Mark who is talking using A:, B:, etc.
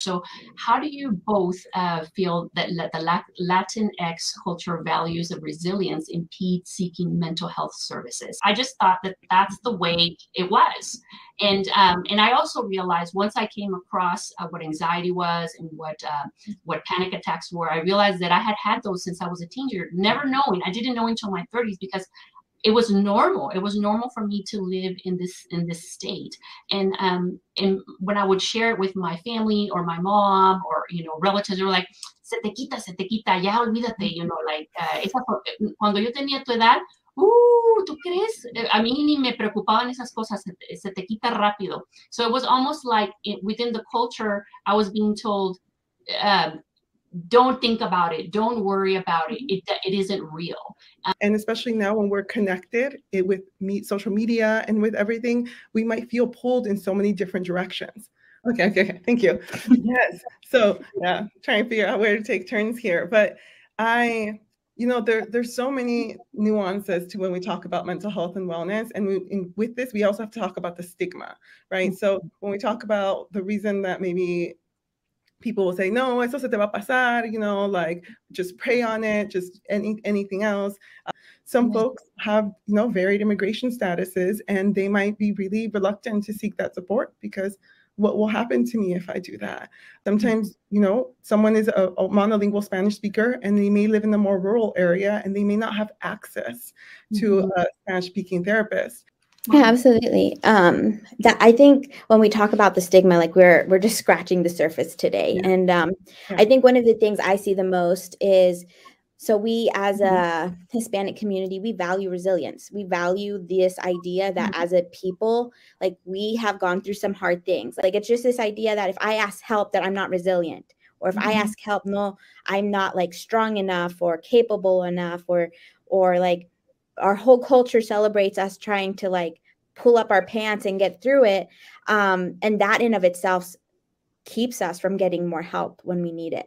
A: So how do you both feel that the Latinx culture values of resilience impede seeking mental health services? I just thought that that's the way it was. And I also realized once I came across what anxiety was and what panic attacks were, I realized that I had had those since I was a teenager, never knowing. I didn't know until my 30s because it was normal. It was normal for me to live in this state. And when I would share it with my family or my mom or relatives, they were like, se te quita, ya olvídate, like cuando yo tenía tu edad, ¿tú crees? A mí ni me preocupaban esas cosas, se te quita rápido. So it was almost like within the culture, I was being told, don't think about it, don't worry about it. It isn't real.
B: And especially now when we're connected with social media and with everything, we might feel pulled in so many different directions. Okay, thank you. Yes. So yeah, trying to figure out where to take turns here. But there's so many nuances to when we talk about mental health and wellness. And with this, we also have to talk about the stigma, right? So when we talk about the reason that maybe people will say, no, eso se te va a pasar, like just pray on it, just anything else. Some folks have, varied immigration statuses, and they might be really reluctant to seek that support because what will happen to me if I do that? Sometimes, someone is a monolingual Spanish speaker and they may live in a more rural area and they may not have access to a Spanish-speaking therapist.
C: Yeah, absolutely. That I think when we talk about the stigma, like we're just scratching the surface today. Yeah. And I think one of the things I see the most is, so we as a Hispanic community, we value resilience. We value this idea that as a people, like we have gone through some hard things. Like it's just this idea that if I ask help, that I'm not resilient, or if I ask help, no, I'm not like strong enough or capable enough, or like our whole culture celebrates us trying to like pull up our pants and get through it. And that in of itself keeps us from getting more help when we need it.